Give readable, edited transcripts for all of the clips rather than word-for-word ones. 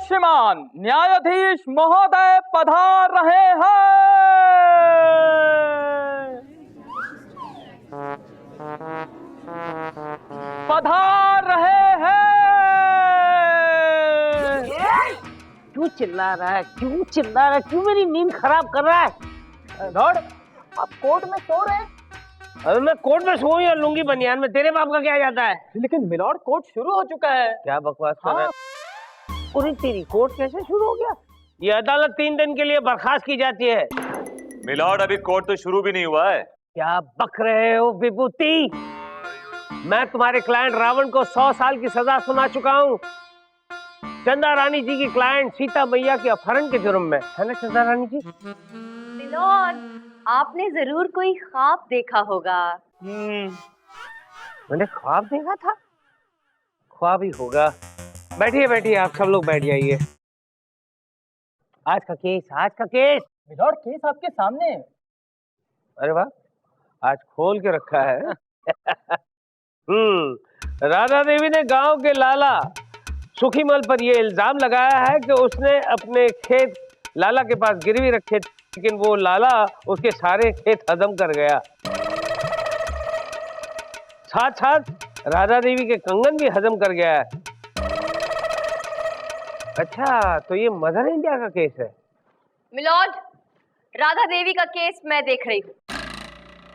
श्रीमान न्यायाधीश महोदय पधार रहे हैं। पधार रहे हैं। क्यों चिल्ला रहा है, क्यों चिल्ला रहा है, क्यों मेरी नींद खराब कर रहा है? लॉर्ड, आप कोर्ट में सो रहे हैं। अरे मैं कोर्ट में सोऊं या लुंगी बनियान में, तेरे बाप का क्या जाता है? लेकिन मिलॉर्ड कोर्ट शुरू हो चुका है। क्या बकवास कर रहा है? पूरी तेरी कोर्ट कैसे शुरू हो गया? ये अदालत 3 दिन के लिए बर्खास्त की जाती है। मिलॉर्ड, अभी कोर्ट तो शुरू भी नहीं हुआ है। क्या बक रहे हो विभूति? मैं तुम्हारे क्लाइंट रावण को 100 साल की सजा सुना चुका हूँ। चंदा रानी जी की क्लाइंट सीता मैया के अपहरण के जुर्म में, है ना चंदा रानी जी? मिलॉर्ड, आपने जरूर कोई ख्वाब देखा होगा। मैंने ख्वाब देखा था? ख्वाब ही होगा। बैठिए बैठिए, आप सब लोग बैठ जाइए। आज का केस, आज का केस। मिलॉर्ड, केस आपके सामने है। अरे वाह, आज खोल के रखा है। राधा देवी ने गांव के लाला सुखीमल पर यह इल्जाम लगाया है कि उसने अपने खेत लाला के पास गिरवी रखे, लेकिन वो लाला उसके सारे खेत हजम कर गया। साथ साथ राधा देवी के कंगन भी हजम कर गया है। अच्छा, तो ये मदर इंडिया का केस है? मिलॉर्ड, राधा देवी का केस मैं देख रही हूँ।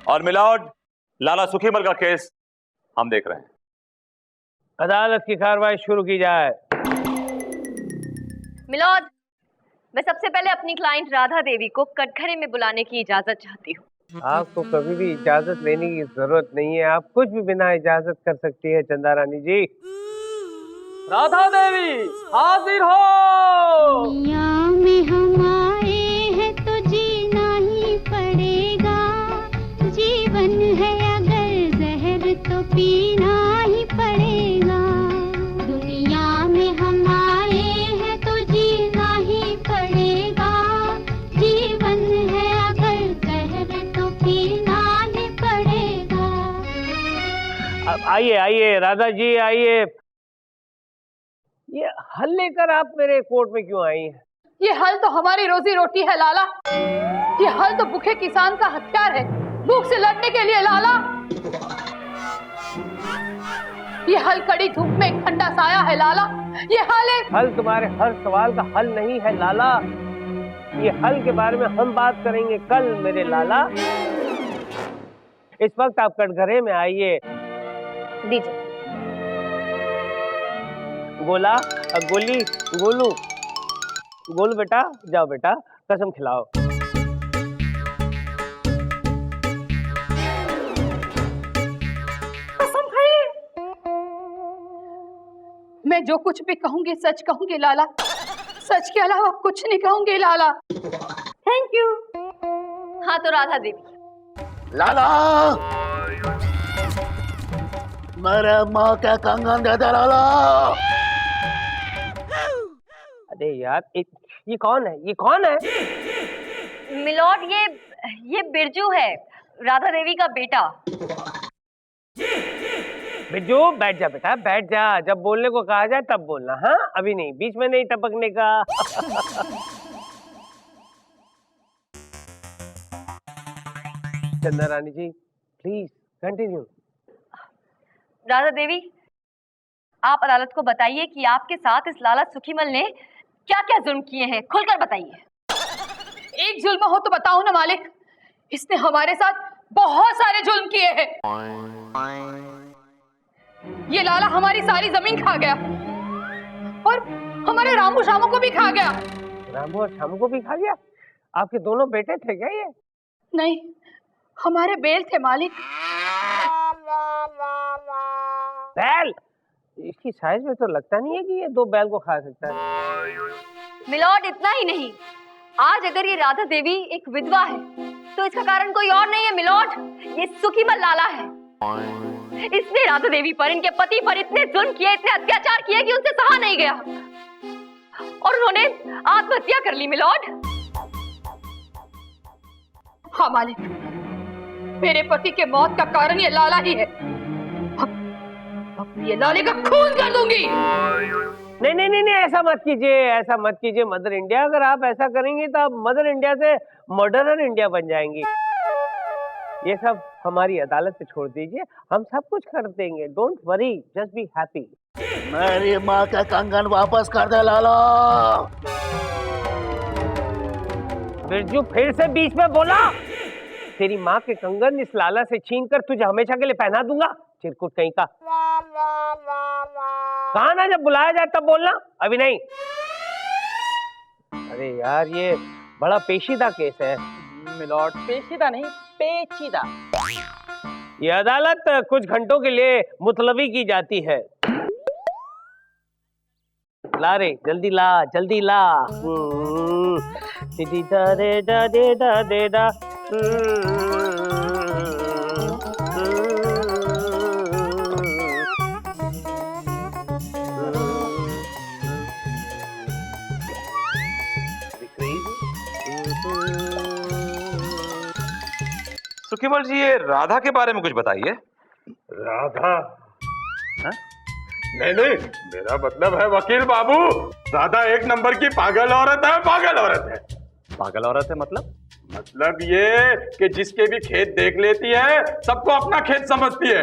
और मिलॉर्ड, लाला सुखीमल का केस हम देख रहे हैं। अदालत की कार्रवाई शुरू की जाए। मिलॉर्ड, मैं सबसे पहले अपनी क्लाइंट राधा देवी को कटघरे में बुलाने की इजाजत चाहती हूँ। आपको कभी भी इजाजत लेने की जरूरत नहीं है, आप कुछ भी बिना इजाजत कर सकती है चंदा रानी जी। राधा देवी हाजिर हो। दुनिया में हम आए हैं तो जीना ही पड़ेगा, जीवन है अगर जहर तो पीना ही पड़ेगा। दुनिया में हम आए हैं तो जीना ही पड़ेगा, जीवन है अगर जहर तो पीना ही पड़ेगा। अब आइए आइए राधा जी आइए। ये हल लेकर आप मेरे कोर्ट में क्यों आई हैं? ये हल तो हमारी रोजी रोटी है लाला। ये हल तो भूखे किसान का हथियार है, भूख से लड़ने के लिए लाला। ये हल कड़ी धूप में एक ठंडा साया है लाला। ये हल तुम्हारे हर सवाल का हल नहीं है लाला। ये हल के बारे में हम बात करेंगे कल मेरे लाला। इस वक्त आप कटघरे में आइए। दीजिए। गोला, गोली, गोलू, गोलू बेटा, जाओ बेटा कसम खिलाओ। कसम खाइए। मैं जो कुछ भी कहूंगी सच कहूंगी लाला, सच के अलावा कुछ नहीं कहूंगी लाला। Thank you. हाँ तो राधा देवी। लाला, मेरे माँ के कंगन दे दे लाला। अरे यार, ये कौन है? ये कौन है? मिलॉर्ड, ये बिरजू है, राधा देवी का बेटा। बिरजू बैठ जा बेटा, बैठ जा। जब बोलने को कहा जाए तब बोलना, हाँ? अभी नहीं, बीच में नहीं टपकने का। चंदा रानी जी प्लीज कंटिन्यू। राधा देवी, आप अदालत को बताइए कि आपके साथ इस लाला सुखीमल ने क्या क्या जुल्म किए हैं, खुलकर बताइए। एक जुल्म हो तो बताओ ना मालिक। इसने हमारे साथ बहुत सारे जुल्म किए हैं। ये लाला हमारी सारी जमीन खा गया और हमारे रामू शामू को भी खा गया। रामू और शामू को भी खा गया? आपके दोनों बेटे थे क्या ये? नहीं, हमारे बेल थे मालिक। बैल? इसकी साइज में तो लगता नहीं है कि ये 2 बैल को खा सकता है। मिलॉर्ड, इतना ही नहीं, आज अगर ये राधा देवी एक विधवा है तो इसका कारण कोई और नहीं है मिलॉर्ड, ये सुखीमल लाला है। इसने राधा देवी पर, इनके पति पर इतने जुल्म किए, इतने अत्याचार किए कि उनसे सहा नहीं गया और उन्होंने आत्महत्या कर ली मिलॉर्ड। हाँ मालिक, मेरे पति के मौत का कारण ये लाला ही है। अब ये लाले का खून कर दूंगी। नहीं नहीं नहीं नहीं, ऐसा मत कीजिए, ऐसा मत कीजिए मदर इंडिया। अगर आप ऐसा करेंगी तो आप मदर इंडिया से मॉडर्न इंडिया बन जाएंगी। ये सब हमारी अदालत पे छोड़ दीजिए, हम सब कुछ कर देंगे। Don't worry, just be happy. मेरी माँ का कंगन वापस कर दे लाला। बिरजू फिर से बीच में बोला। तेरी माँ के कंगन इस लाला से छीन कर तुझे हमेशा के लिए पहना दूंगा, चिरकुट कहीं का। कहा ना जब बुलाया जाए तब बोलना, अभी नहीं। अरे यार ये बड़ा पेचीदा केस है। मिलॉर्ड, पेचीदा नहीं, पेचीदा। ये अदालत कुछ घंटों के लिए मुतलबी की जाती है। ला रे, जल्दी ला, जल्दी ला। दे दा दे दा दे दा दे दा। सुखीमल जी, ये राधा के बारे में कुछ बताइए। राधा? हाँ? नहीं नहीं, मेरा मतलब है वकील बाबू, राधा एक नंबर की पागल औरत है, पागल औरत है। पागल औरत है मतलब? मतलब ये कि जिसके भी खेत देख लेती है सबको अपना खेत समझती है,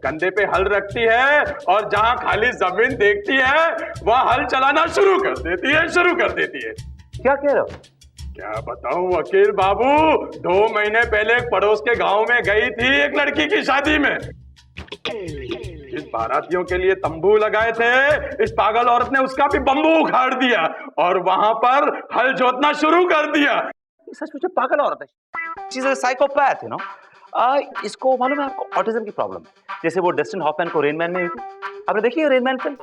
कंधे पे हल रखती है और जहां खाली जमीन देखती है वहां हल चलाना शुरू कर देती है, शुरू कर देती है। क्या कह रहे हो? क्या बताऊं वकील बाबू, 2 महीने पहले एक पड़ोस के गांव में गई थी एक लड़की की शादी में। जिस बारातियों के लिए तंबू लगाए थे, इस पागल औरत ने उसका भी बम्बू उखाड़ दिया और वहां पर हल जोतना शुरू कर दिया। सच मुझे पागल औरत है, she is a psychopath, you know. इसको मालूम है आपको, ऑटिज्म की प्रॉब्लम है। जैसे वो डस्टिन हॉफमैन को रेन मैन में हुई थी। आपने देखी है रेन मैन फिल्म?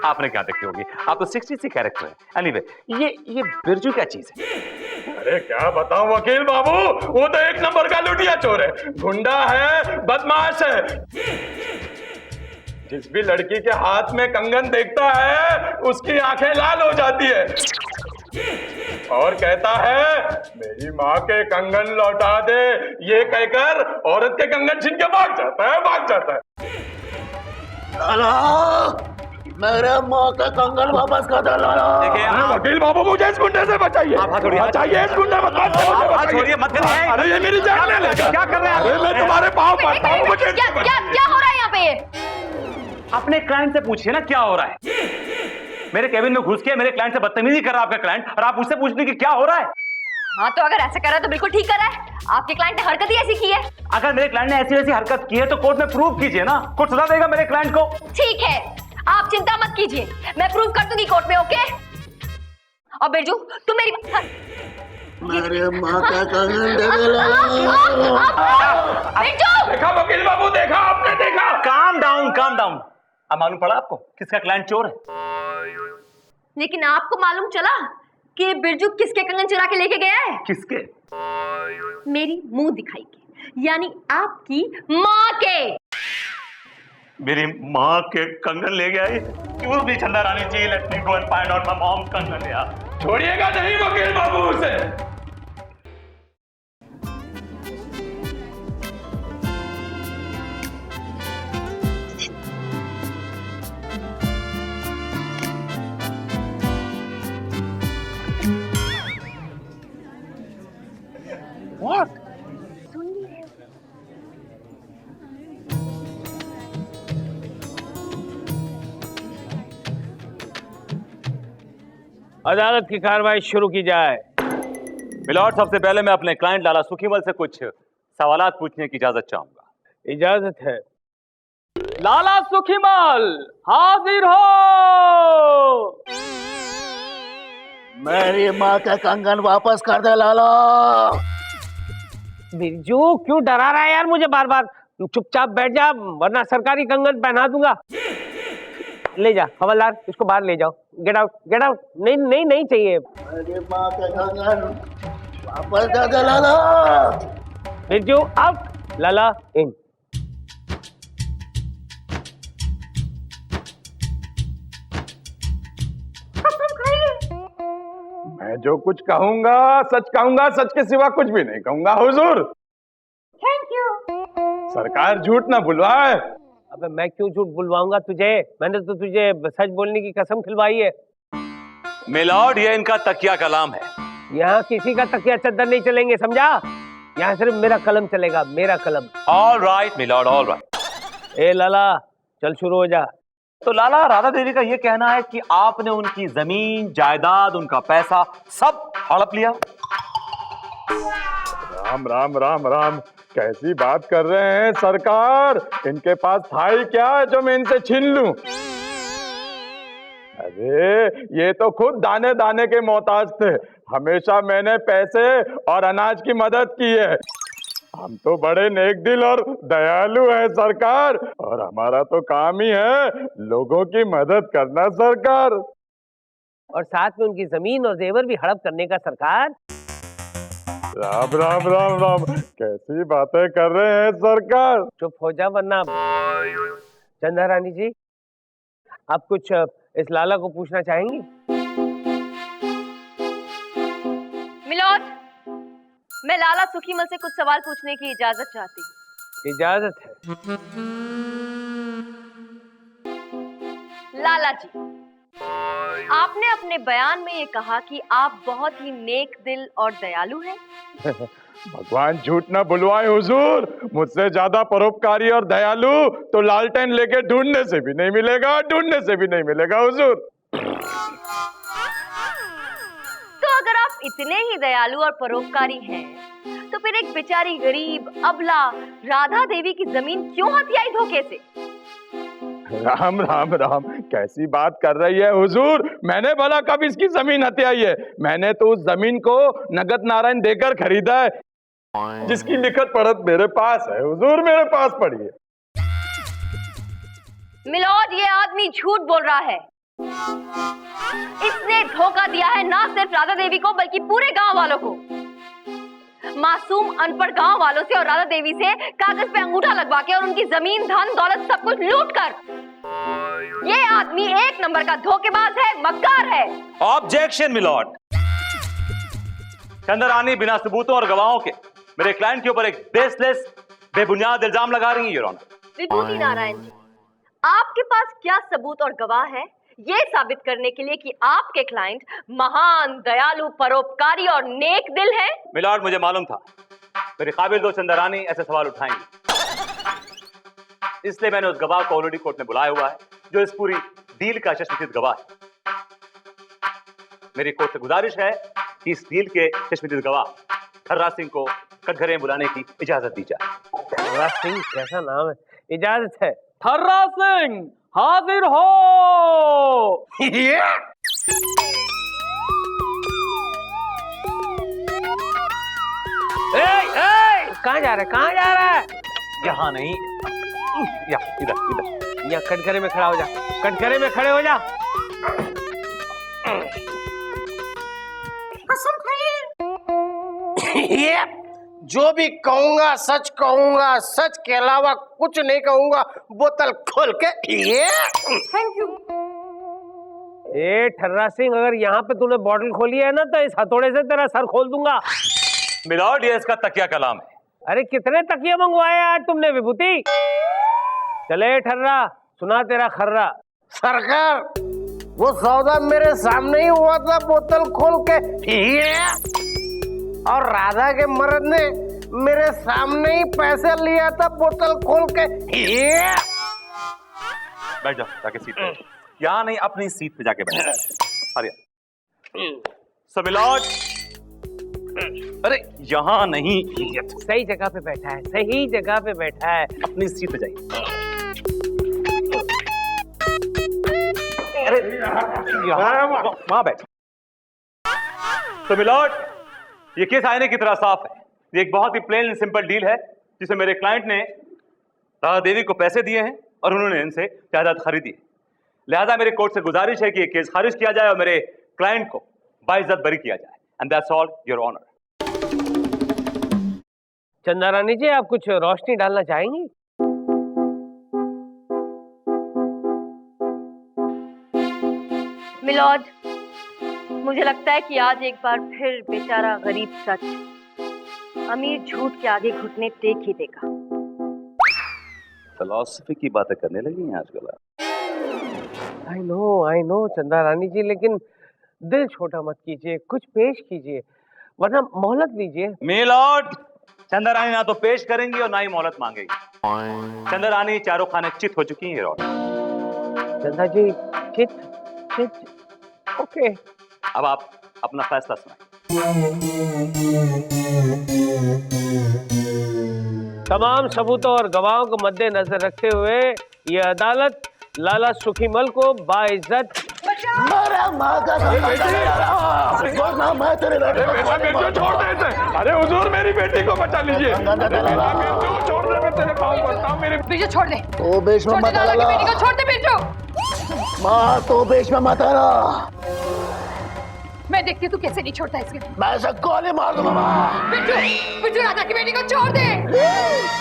आपने क्या देखी होगी, आप तो 60 कैरेक्टर है। एनीवे, ये बिरजू क्या चीज है? अरे क्या बताऊं वकील बाबू, वो तो एक नंबर का लुटिया चोर है, गुंडा है, बदमाश है। जिस भी लड़की के हाथ में कंगन देखता है उसकी आंखें लाल हो जाती है और कहता है मेरी माँ के कंगन लौटा दे। ये कहकर औरत के कंगन छीन के भाग जाता है, भाग जाता है। लाला, मेरे माँ का कंगन वापस कर दे लाला। वकील बाबू, मुझे इस गुंडे से बचाइए, बचाइए इस गुंडे छोड़िए मत करिए। अरे ये मेरी जान ले लेगा। क्या कर रहे हैं? अरे मैं तुम्हारे पाँव पड़ता हूँ, मुझे क्या हो रहा है यहाँ पे? अपने क्लाइंट से पूछिए ना क्या हो रहा है। मेरे केबिन में घुस के मेरे क्लाइंट से बदतमीजी कर रहा है आपका क्लाइंट, और आप उससे पूछने की क्या हो रहा है? हाँ तो अगर ऐसा कर रहा है तो बिल्कुल ठीक कर रहा है। आपके क्लाइंट ने हरकत ही ऐसी की है। अगर मेरे क्लाइंट ने ऐसी वैसी हरकत की है तो कोर्ट में प्रूव कीजिए ना, कोर्ट सजा देगा मेरे क्लाइंट को। ठीक है, आप चिंता मत कीजिए, मैं प्रूव कर दूंगी कोर्ट में, ओके? और बिरजू तुम मेरी मेरे माँ का कंगन दे दे लाला। बिरजू! देखा वकील बाबू, देखा आपने, देखा। Calm down, calm down. अब मालूम पड़ा आपको किसका क्लाइंट चोर है? लेकिन आपको मालूम चला कि बिरजू किसके कंगन चुरा के लेके गया है? किसके? मेरी मुंह दिखाई के, यानी आपकी माँ के। मेरी माँ के कंगन ले गया है? क्यों भी Chanda Rani ji, let me go and find out my mom's कंगन यार। छोड़िएगा नहीं वकील बाबू उसे। What? अदालत की कार्रवाई शुरू की जाए। मिलॉर्ड, सबसे पहले मैं अपने क्लाइंट लाला सुखीमल से कुछ सवालात पूछने की इजाजत चाहूंगा। इजाजत है। लाला सुखीमल हाजिर हो। मेरी माँ का कंगन वापस कर दे लाला। बिरजू क्यों डरा रहा है यार मुझे बार बार? चुपचाप बैठ जा वरना सरकारी कंगन पहना दूंगा। ले जा हवलदार, इसको बाहर ले जाओ। Get out, get out. नहीं नहीं नहीं चाहिए। मेरी माँ का कंगन वापस दे दे लाला। बिरजू आउट, लाला इन। मैं जो कुछ कहूंगा सच कहूंगा, सच के सिवा कुछ भी नहीं कहूंगा हुजूर। Thank you. सरकार झूठ ना बुलवाए। अबे मैं क्यों झूठ बुलवाऊंगा तुझे? मैंने तो तुझे सच बोलने की कसम खिलवाई है। मिलॉर्ड, ये इनका तकिया कलाम है। यहाँ किसी का तकिया चद्दर नहीं चलेंगे, समझा? यहाँ सिर्फ मेरा कलम चलेगा, मेरा कलम। All right milord, all right. ए लाला, चल शुरू हो जा। तो लाला, राधा देवी का ये कहना है कि आपने उनकी जमीन जायदाद, उनका पैसा सब हड़प लिया। राम राम राम राम, कैसी बात कर रहे हैं सरकार? इनके पास था ही क्या जो मैं इनसे छीन लूं? अरे ये तो खुद दाने दाने के मोहताज थे। हमेशा मैंने पैसे और अनाज की मदद की है। हम तो बड़े नेक दिल और दयालु हैं सरकार, और हमारा तो काम ही है लोगों की मदद करना सरकार। और साथ में उनकी जमीन और जेवर भी हड़प करने का सरकार। राम राम राम राम, कैसी बातें कर रहे हैं सरकार? चुप हो जा वरना। चंदा रानी जी, आप कुछ इस लाला को पूछना चाहेंगी? मिलॉर्ड, मैं लाला सुखीमल से कुछ सवाल पूछने की इजाजत चाहती हूँ। इजाजत है। लाला जी, आपने अपने बयान में ये कहा कि आप बहुत ही नेक दिल और दयालु हैं। भगवान झूठ ना बुलवाए हुजूर, मुझसे ज्यादा परोपकारी और दयालु तो लालटेन लेके ढूंढने से भी नहीं मिलेगा, ढूंढने से भी नहीं मिलेगा हुजूर। तो अगर आप इतने ही दयालु और परोपकारी हैं, तो फिर एक बेचारी गरीब अबला राधा देवी की जमीन क्यों हथियाई धोखे से? राम राम राम, कैसी बात कर रही है हुजूर? मैंने भला कब इसकी जमीन हथियाई है? मैंने तो उस जमीन को नगद नारायण देकर खरीदा है, जिसकी लिखत पढ़त मेरे पास है हुजूर, मेरे पास पड़ी है। मिलॉर्ड, ये आदमी झूठ बोल रहा है। इसने धोखा दिया है ना सिर्फ राधा देवी को, बल्कि पूरे गांव वालों को। मासूम अनपढ़ गांव वालों से और राधा देवी से कागज पे अंगूठा लगवा के और उनकी जमीन धन दौलत सब कुछ लूट कर ये आदमी एक नंबर का धोखेबाज है, मक्कार है। Objection milord. चंद्रानी बिना सबूतों और गवाहों के मेरे क्लाइंट के ऊपर एक बेसलेस, बेबुनियाद इल्जाम लगा रही है योर ऑनर। विभूति नारायण जी, आपके पास क्या सबूत और गवाह है ये साबित करने के लिए कि आपके क्लाइंट महान, दयालु, परोपकारी और नेक दिल है? मिलॉर्ड, मुझे मालूम था मेरे काबिल दो चंद्रानी ऐसे सवाल उठाएंगे, इसलिए मैंने उस गवाह को ऑलरेडी कोर्ट में बुलाया हुआ है, जो इस पूरी डील का चश्मदीद गवाह है। मेरी कोर्ट से गुजारिश है कि इस डील के चश्मदीद गवाह थर्रा सिंह को कटघरे में बुलाने की इजाजत दी जाए। थर्रा सिंह कैसा नाम है? इजाजत है। थर्रा सिंह हाजिर हो। कहाँ जा रहा है? कहाँ जा रहा है? यहाँ नहीं, या इधर इधर। यहाँ कटघरे में खड़ा हो जा, कटघरे में खड़े हो जा। जो भी कहूंगा सच कहूंगा, सच के अलावा कुछ नहीं कहूंगा। बोतल खोल के ये थैंक यू। ए ठर्रा सिंह, अगर यहाँ पे तूने बॉटल खोली है ना तो इस हथौड़े से तेरा सर खोल दूंगा। मिलॉर्ड, ये इसका तकिया कलाम है। अरे कितने तकिए मंगवाए आज तुमने विभूति? चले ठर्रा, सुना तेरा खर्रा। सरकार, वो सौदा मेरे सामने ही हुआ था, बोतल खोल के ये, और राधा के मर्द ने मेरे सामने ही पैसे लिया था बोतल खोल के ये। बैठ जाओ जाके सीट पे। यहाँ नहीं, अपनी सीट पे जाके बैठ। अरे सो मिलॉर्ड, अरे यहाँ नहीं, सही जगह पे बैठा है, सही जगह पे बैठा है। अपनी सीट पे जाइए। अरे वहां बैठ। तो मिलॉर्ड, ये केस आईने की तरह साफ है। ये एक बहुत ही प्लेन एंड सिंपल डील है, जिसमें मेरे क्लाइंट ने राधा देवी को पैसे दिए हैं और उन्होंने इनसे जायदाद खरीदी है। लिहाजा मेरे कोर्ट से गुजारिश है कि ये केस खारिज किया जाए और मेरे क्लाइंट को बाइज्जत बरी किया जाए। And that's all your honour. Chanda Rani जी, आप कुछ रोशनी डालना चाहेंगी? मिलॉर्ड, मुझे लगता है कि आज एक बार फिर बेचारा गरीब सच अमीर झूठ के आगे घुटने टेक ही देगा। फिलॉसफी की बातें करने लगी हैं आजकल आप। आई नो चंदा रानी जी, लेकिन दिल छोटा मत कीजिए, कुछ पेश कीजिए, वरना मोहलत लीजिए। मिलॉर्ड, चंदा रानी ना तो पेश करेंगी और ना ही मोहलत मांगेगी। चंदा रानी चारों खाने चित हो चुकी हैं। चंदा जी चित ओके। अब आप अपना फैसला सुनाएं। तमाम सबूतों और गवाहों को मद्देनजर रखते हुए ये अदालत लाला सुखीमल को बाइज्जत छोड़ दे इसे। अरे हुजूर, मेरी बेटी को बचा लीजिए। छोड़ दे, मैं तेरे पाँव पड़ता हूँ। मेरी बिरजू छोड़ दे, तो बेश में छोड़ दे मत लाला की आना बेटी को, छोड़ दे बिरजू। माँ, तो बेश में मत आना। मैं देखती हूँ तू कैसे नहीं छोड़ता इसके। मैं इसे गोली मार दूंगा माँ। बिरजू राधा की बेटी को छोड़ दे।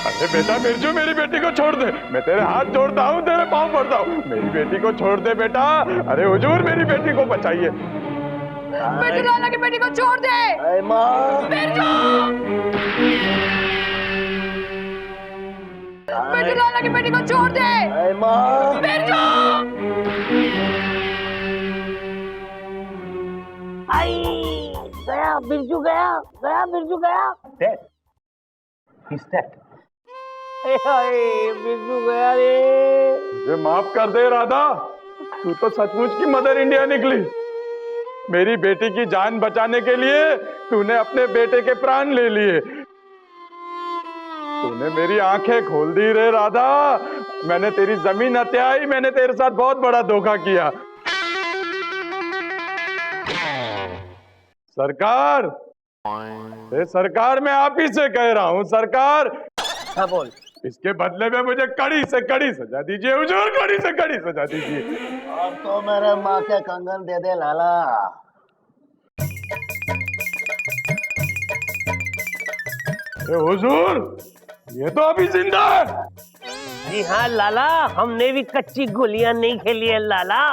अरे बेटा बिरजू, मेरी बेटी को छोड़ दे। मैं तेरे हाथ जोड़ता हूँ, तेरे पाँव पड़ता हूँ। मेरी बेटी को छोड़ दे बेटा। अरे हुजूर, मेरी बेटी को बचाइए। बिरजू लाला की बेटी को छोड़ दे। अरे माँ, बिरजू लाला की बेटी को छोड़ दे। अरे माँ, बिरजू गया बिरजू, गया बिरजू, गया। Dead. He's dead. बिरजू गया रे। मुझे माफ कर दे राधा, तू तो सचमुच की मदर इंडिया निकली। मेरी बेटी की जान बचाने के लिए तूने अपने बेटे के प्राण ले लिए। तूने मेरी आंखें खोल दी रे राधा। मैंने तेरी जमीन हत्याई। मैंने तेरे साथ बहुत बड़ा धोखा किया। सरकार, सरकार, मैं आप ही से कह रहा हूँ सरकार। हाँ बोल। इसके बदले में मुझे कड़ी से कड़ी सजा दीजिए हुजूर, कड़ी से कड़ी सजा दीजिए। और तो मेरे माँ के कंगन दे दे लाला। हुजूर, ये तो अभी जिंदा है। जी हाँ लाला, हमने भी कच्ची गोलियां नहीं खेली है लाला।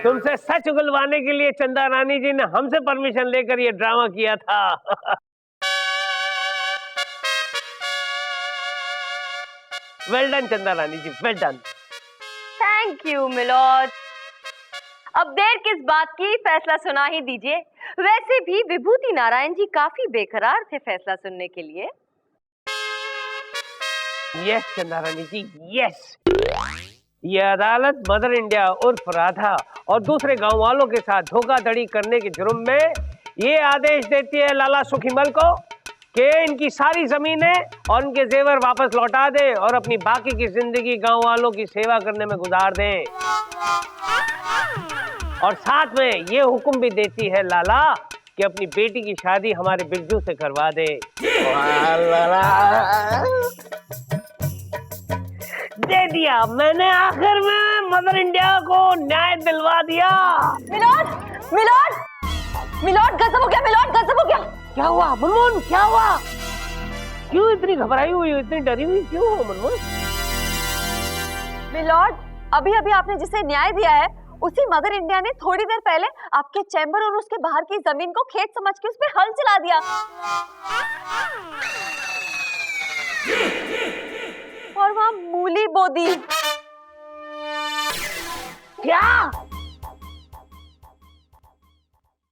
तुमसे सच उगलवाने के लिए चंदा रानी जी ने हमसे परमिशन लेकर ये ड्रामा किया था। Well done Chanda Rani ji, well done. Thank you milord. अब देर किस बात की, फैसला सुना ही दीजिए। वैसे भी विभूति नारायण जी काफी बेकरार थे फैसला सुनने के लिए। यस चंदा रानी जी, यस। ये अदालत मदर इंडिया उर्फ राधा और दूसरे गांव वालों के साथ धोखाधड़ी करने के जुर्म में ये आदेश देती है लाला सुखीमल को कि इनकी सारी जमीनें और इनके जेवर वापस लौटा दे और अपनी बाकी की जिंदगी गांव वालों की सेवा करने में गुजार दे। और साथ में ये हुक्म भी देती है लाला कि अपनी बेटी की शादी हमारे बिरजू से करवा दे। दे दिया मैंने, आखिर में मदर इंडिया को न्याय दिलवा दिया। मिलॉर्ड, मिलॉर्ड, मिलॉर्ड गजब हो गया, मिलॉर्ड गजब हो गया। क्या हुआ मनमोहन, क्या हुआ? क्यों इतनी घबराई हुई हो, इतनी डरी हुई क्यों हो मनमोहन? मिलॉर्ड, अभी अभी आपने जिसे न्याय दिया है उसी मदर इंडिया ने थोड़ी देर पहले आपके चैम्बर और उसके बाहर की जमीन को खेत समझ के उस पर हल चला दिया और वहां मूली बो दी। क्या?